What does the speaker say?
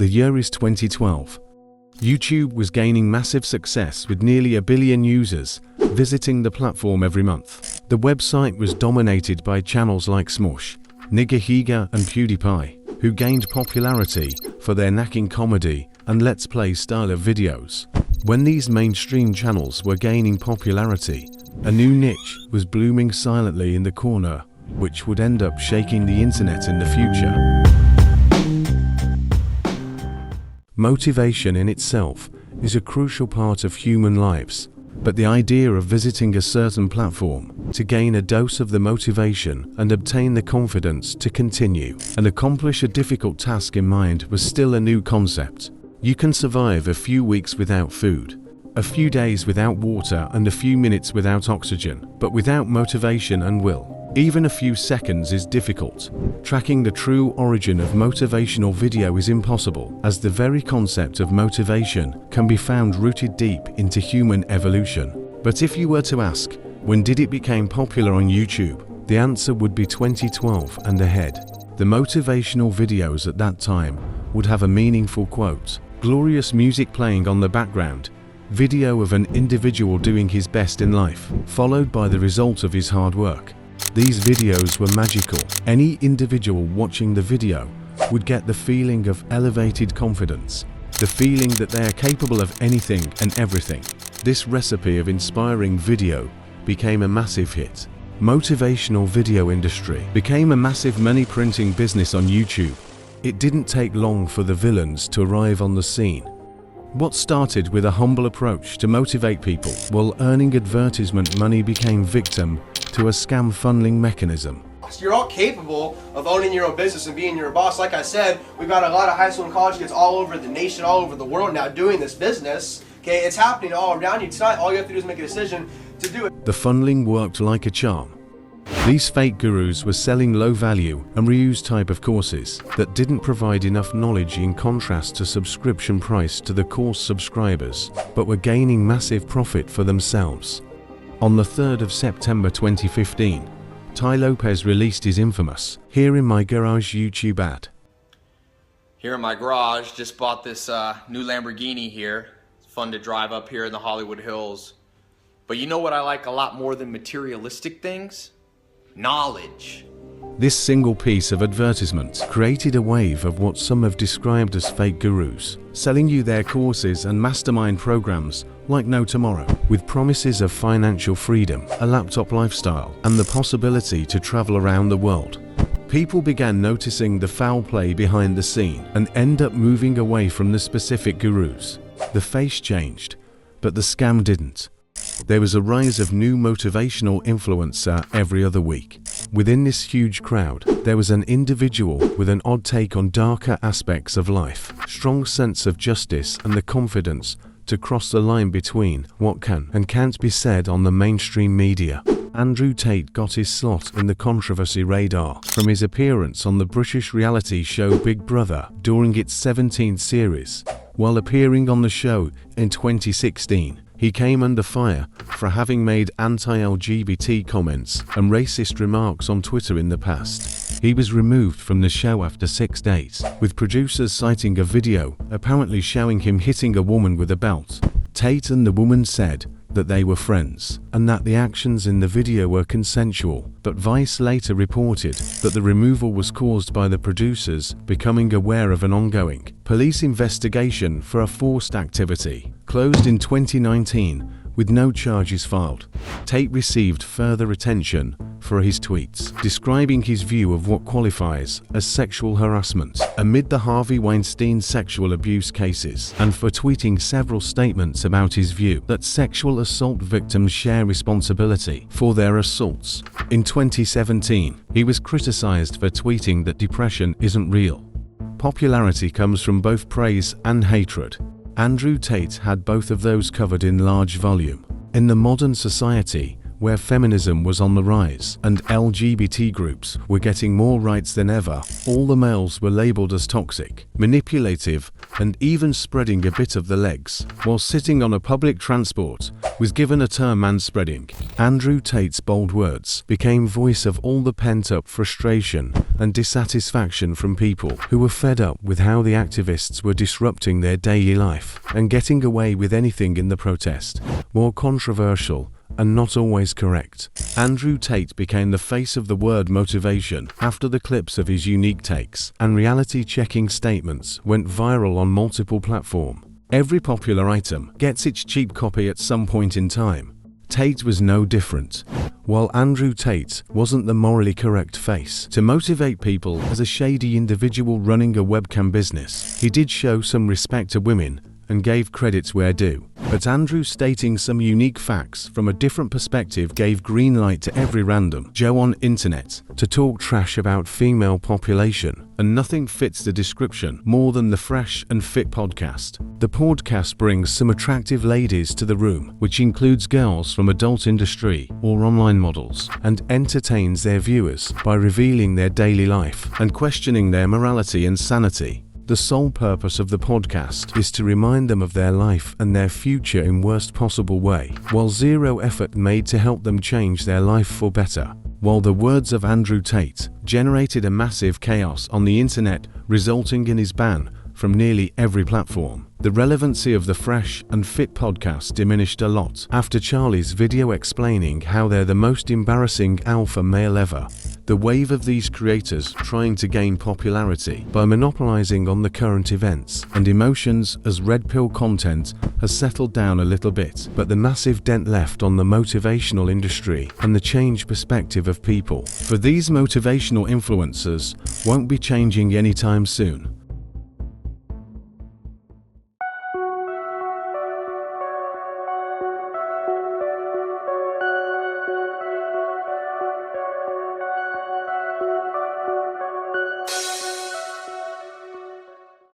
The year is 2012. YouTube was gaining massive success with nearly 1 billion users visiting the platform every month. The website was dominated by channels like Smush, Nigahiga and PewDiePie, who gained popularity for their knacking comedy and Let's Play style of videos. When these mainstream channels were gaining popularity, a new niche was blooming silently in the corner, which would end up shaking the internet in the future. Motivation in itself is a crucial part of human lives, but the idea of visiting a certain platform to gain a dose of the motivation and obtain the confidence to continue and accomplish a difficult task in mind was still a new concept. You can survive a few weeks without food, a few days without water and a few minutes without oxygen, but without motivation and will, even a few seconds is difficult. Tracking the true origin of motivational video is impossible, as the very concept of motivation can be found rooted deep into human evolution. But if you were to ask, when did it become popular on YouTube? The answer would be 2012 and ahead. The motivational videos at that time would have a meaningful quote, glorious music playing on the background, video of an individual doing his best in life, followed by the result of his hard work. These videos were magical. Any individual watching the video would get the feeling of elevated confidence, the feeling that they are capable of anything and everything. This recipe of inspiring video became a massive hit. Motivational video industry became a massive money printing business on YouTube. It didn't take long for the villains to arrive on the scene. What started with a humble approach to motivate people while earning advertisement money became victim to a scam funneling mechanism. You're all capable of owning your own business and being your boss. Like I said, we've got a lot of high school and college kids all over the nation, all over the world now doing this business. Okay, it's happening all around you tonight. All you have to do is make a decision to do it. The funneling worked like a charm. These fake gurus were selling low value and reused type of courses that didn't provide enough knowledge in contrast to subscription price to the course subscribers, but were gaining massive profit for themselves. On the 3rd of September 2015, Tai Lopez released his infamous "Here in My Garage" YouTube ad. Here in my garage, just bought this new Lamborghini here. It's fun to drive up here in the Hollywood Hills. But you know what I like a lot more than materialistic things? Knowledge. This single piece of advertisement created a wave of what some have described as fake gurus, selling you their courses and mastermind programs like no tomorrow, with promises of financial freedom, a laptop lifestyle, and the possibility to travel around the world. People began noticing the foul play behind the scene and end up moving away from the specific gurus. The face changed, but the scam didn't. There was a rise of new motivational influencer every other week. Within this huge crowd, there was an individual with an odd take on darker aspects of life, strong sense of justice and the confidence to cross the line between what can and can't be said on the mainstream media. Andrew Tate got his slot in the controversy radar from his appearance on the British reality show Big Brother during its 17th series. While appearing on the show in 2016, he came under fire for having made anti-LGBT comments and racist remarks on Twitter in the past. He was removed from the show after 6 days, with producers citing a video apparently showing him hitting a woman with a belt. Tate and the woman said that they were friends and that the actions in the video were consensual, but Vice later reported that the removal was caused by the producers becoming aware of an ongoing police investigation for a forced activity, closed in 2019 with no charges filed. Tate received further attention for his tweets, describing his view of what qualifies as sexual harassment amid the Harvey Weinstein sexual abuse cases, and for tweeting several statements about his view that sexual assault victims share responsibility for their assaults. In 2017, he was criticized for tweeting that depression isn't real. Popularity comes from both praise and hatred. Andrew Tate had both of those covered in large volume. In the modern society, where feminism was on the rise and LGBT groups were getting more rights than ever, all the males were labeled as toxic, manipulative, and even spreading a bit of the legs. While sitting on a public transport, was given a term manspreading. Andrew Tate's bold words became voice of all the pent-up frustration and dissatisfaction from people who were fed up with how the activists were disrupting their daily life and getting away with anything in the protest, more controversial and not always correct. Andrew Tate became the face of the word motivation after the clips of his unique takes and reality-checking statements went viral on multiple platforms. Every popular item gets its cheap copy at some point in time. Tate was no different. While Andrew Tate wasn't the morally correct face to motivate people as a shady individual running a webcam business, he did show some respect to women and gave credits where due. But Andrew stating some unique facts from a different perspective gave green light to every random Joe on internet to talk trash about female population, and nothing fits the description more than the Fresh and Fit podcast. The podcast brings some attractive ladies to the room, which includes girls from adult industry or online models, and entertains their viewers by revealing their daily life and questioning their morality and sanity. The sole purpose of the podcast is to remind them of their life and their future in worst possible way, while zero effort made to help them change their life for better. While the words of Andrew Tate generated a massive chaos on the internet, resulting in his ban from nearly every platform, the relevancy of the Fresh and Fit podcast diminished a lot after Charlie's video explaining how they're the most embarrassing alpha male ever. The wave of these creators trying to gain popularity by monopolizing on the current events and emotions as red pill content has settled down a little bit, but the massive dent left on the motivational industry and the change perspective of people for these motivational influencers won't be changing anytime soon.